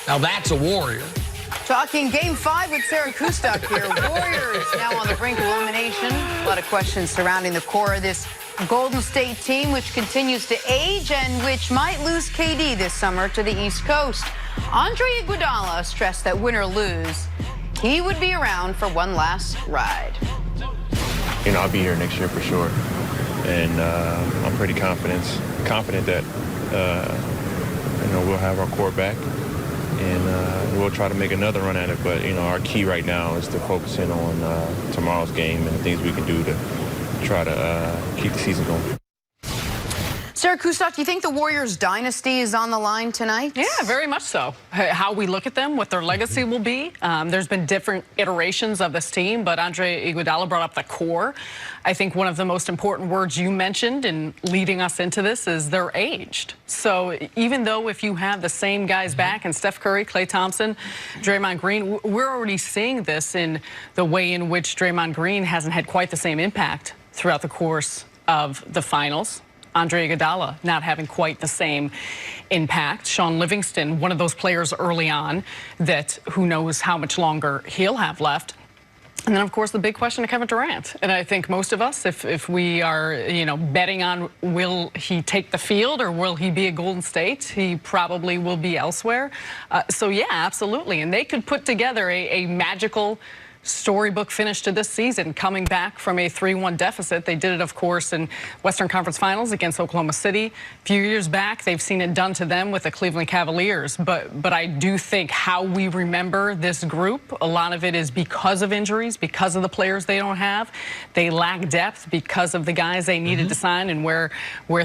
Now that's a Warrior. Talking Game 5 with Sarah Kustok here. Warriors now on the brink of elimination. A lot of questions surrounding the core of this Golden State team, which continues to age and which might lose KD this summer to the East Coast. Andre Iguodala stressed that win or lose, he would be around for one last ride. You know, I'll be here next year for sure, and I'm pretty confident that you know, we'll have our core back, and we'll try to make another run at it. But you know, our key right now is to focus in on tomorrow's game and the things we can do to try to keep the season going. Sarah Kustok, do you think the Warriors' dynasty is on the line tonight? Yeah, very much so. How we look at them, what their legacy will be. There's been different iterations of this team, but Andre Iguodala brought up the core. I think one of the most important words you mentioned in leading us into this is they're aged. So even though if you have the same guys back, and Steph Curry, Klay Thompson, Draymond Green, we're already seeing this in the way in which Draymond Green hasn't had quite the same impact throughout the course of the finals. Andre Iguodala not having quite the same impact. Sean Livingston, one of those players early on that who knows how much longer he'll have left. And then, of course, the big question of Kevin Durant. And I think most of us, if we are, you know, betting on will he take the field or will he be at Golden State, he probably will be elsewhere. So, yeah, absolutely. And they could put together a magical storybook finish to this season, coming back from a 3-1 deficit. They did it, of course, in Western Conference Finals against Oklahoma City. A few years back, they've seen it done to them with the Cleveland Cavaliers. But I do think how we remember this group, a lot of it is because of injuries, because of the players they don't have. They lack depth because of the guys they needed to sign and where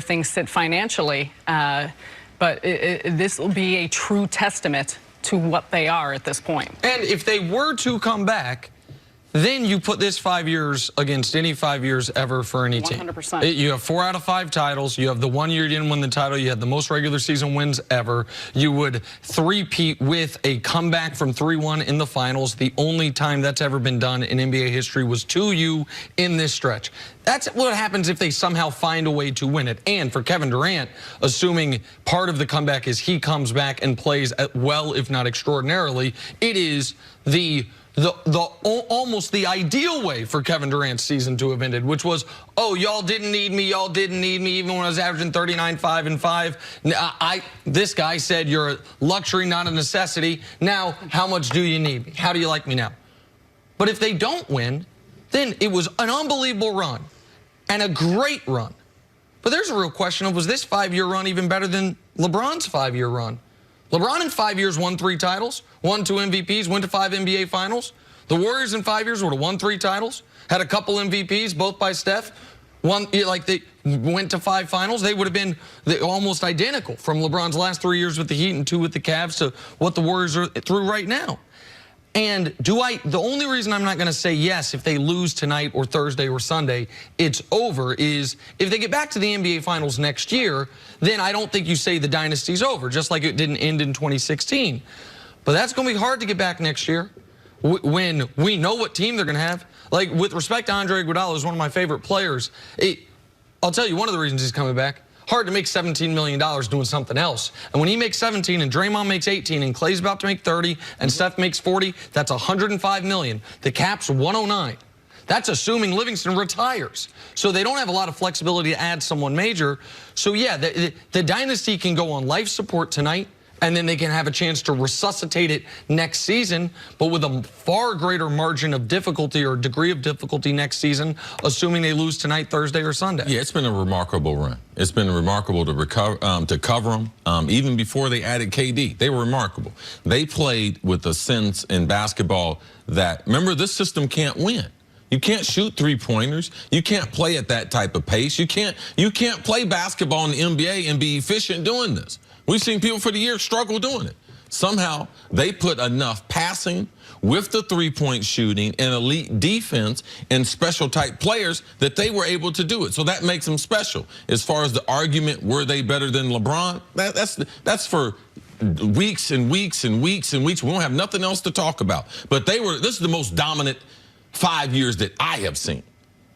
things sit financially. But this will be a true testament to what they are at this point. And if they were to come back, then you put this 5 years against any 5 years ever for any team. 100%. You have 4 out of 5 titles. You have the 1 year you didn't win the title. You had the most regular season wins ever. You would three-peat with a comeback from 3-1 in the finals. The only time that's ever been done in NBA history was to you in this stretch. That's what happens if they somehow find a way to win it. And for Kevin Durant, assuming part of the comeback is he comes back and plays well, if not extraordinarily, it is almost the ideal way for Kevin Durant's season to have ended, which was, oh, y'all didn't need me, even when I was averaging 39, 5, and 5. This guy said you're a luxury, not a necessity. Now, how much do you need me? How do you like me now? But if they don't win, then it was an unbelievable run and a great run. But there's a real question of, was this 5-year run even better than LeBron's 5-year run? LeBron in 5 years won 3 titles, won 2 MVPs, went to 5 NBA finals. The Warriors in 5 years would have won 3 titles, had a couple MVPs, both by Steph. Like they went to 5 finals. They would have been almost identical from LeBron's last 3 years with the Heat and 2 with the Cavs to what the Warriors are through right now. And the only reason I'm not going to say yes if they lose tonight or Thursday or Sunday, it's over, is if they get back to the NBA Finals next year, then I don't think you say the dynasty's over, just like it didn't end in 2016. But that's going to be hard to get back next year when we know what team they're going to have. Like, with respect to Andre Iguodala, who's one of my favorite players, I'll tell you one of the reasons he's coming back. Hard to make $17 million doing something else. And when he makes 17 and Draymond makes 18 and Klay's about to make 30 and Steph makes 40, that's $105 million. The cap's 109. That's assuming Livingston retires. So they don't have a lot of flexibility to add someone major. So yeah, the dynasty can go on life support tonight, and then they can have a chance to resuscitate it next season, but with a far greater margin of difficulty or degree of difficulty next season, assuming they lose tonight, Thursday, or Sunday. Yeah, it's been a remarkable run. It's been remarkable to cover them. Even before they added KD, they were remarkable. They played with a sense in basketball that, remember, this system can't win. You can't shoot 3-pointers. You can't play at that type of pace. You can't play basketball in the NBA and be efficient doing this. We've seen people for the year struggle doing it. Somehow, they put enough passing with the 3-point shooting and elite defense and special type players that they were able to do it. So that makes them special. As far as the argument, were they better than LeBron? That's for weeks and weeks and weeks and weeks. We don't have nothing else to talk about. But this is the most dominant 5 years that I have seen.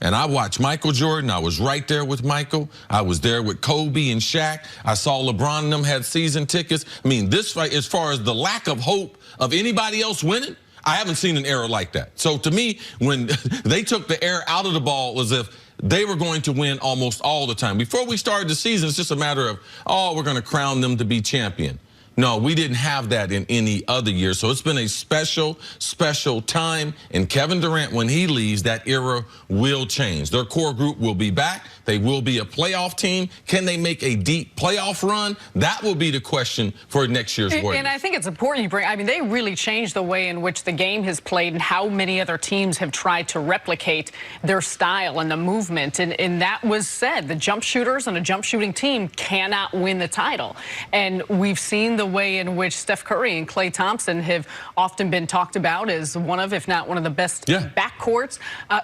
And I watched Michael Jordan. I was right there with Michael. I was there with Kobe and Shaq. I saw LeBron and them had season tickets. I mean, this fight, as far as the lack of hope of anybody else winning, I haven't seen an era like that. So to me, when they took the air out of the ball as if they were going to win almost all the time. Before we started the season, it's just a matter of, oh, we're going to crown them to be champion. No, we didn't have that in any other year. So it's been a special, special time. And Kevin Durant, when he leaves, that era will change. Their core group will be back. They will be a playoff team. Can they make a deep playoff run? That will be the question for next year's Warriors. And I think it's important you bring, I mean, they really changed the way in which the game has played and how many other teams have tried to replicate their style and the movement. And that was said, the jump shooters and a jump shooting team cannot win the title. And we've seen the way in which Steph Curry and Klay Thompson have often been talked about as one of, if not one of the best backcourts.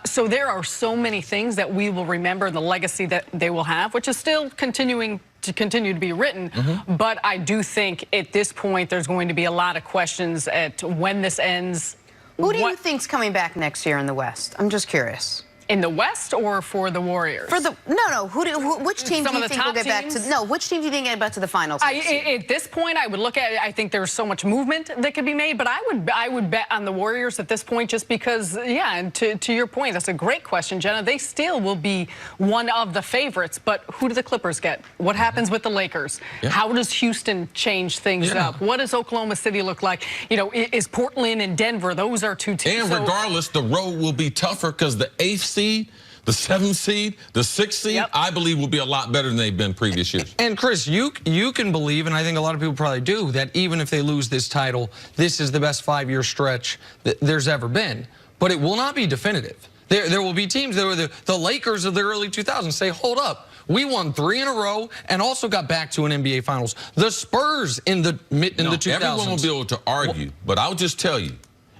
So there are so many things that we will remember, the legacy that they will have, which is still continuing to be written. But I do think at this point there's going to be a lot of questions at when this ends. Who do you think's coming back next year in the West? I'm just curious. In the West or for the Warriors? For the which team do you think will get back to? No, which team do you think get back to the finals? At this point, I would look at it. I think there's so much movement that could be made, but I would bet on the Warriors at this point, just because, yeah. And to your point, that's a great question, Jenna. They still will be one of the favorites, but who do the Clippers get? What happens with the Lakers? How does Houston change things up? What does Oklahoma City look like? You know, is Portland and Denver? Those are two teams. And regardless, the road will be tougher because the 8th seed, the 7th seed, the 6th seed, I believe will be a lot better than they've been previous years. And Chris, you can believe, and I think a lot of people probably do, that even if they lose this title, this is the best 5-year stretch that there's ever been. But it will not be definitive. There will be teams that were the Lakers of the early 2000s say, hold up, we won 3 in a row and also got back to an NBA Finals. The Spurs in the the 2000s. Everyone will be able to argue, but I'll just tell you,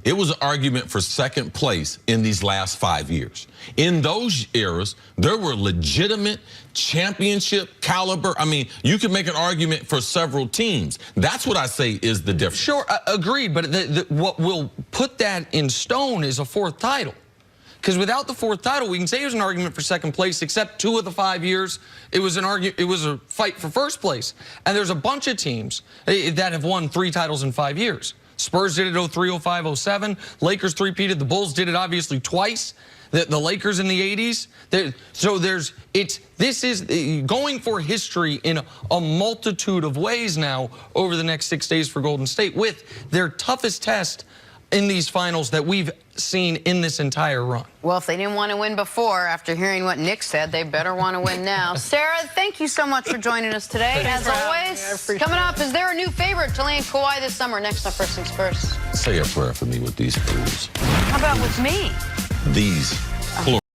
it was an argument for second place in these last 5 years. In those eras, there were legitimate championship caliber. I mean, you can make an argument for several teams. That's what I say is the difference. Sure, agreed, but what will put that in stone is a 4th title. Because without the 4th title, we can say it was an argument for second place, except 2 of the 5 years, it was a fight for first place. And there's a bunch of teams that have won 3 titles in 5 years. Spurs did it 03, 05, 07. Lakers three-peated. The Bulls did it obviously twice. The Lakers in the 80s. This is going for history in a multitude of ways now over the next 6 days for Golden State, with their toughest test in these finals that we've seen in this entire run. Well, if they didn't want to win before, after hearing what Nick said, they better want to win now. Sarah, thank you so much for joining us today. As always, coming up, is there a new favorite to land Kawhi this summer? Next up, First Things First. Say a prayer for me with these fools. How about with me? These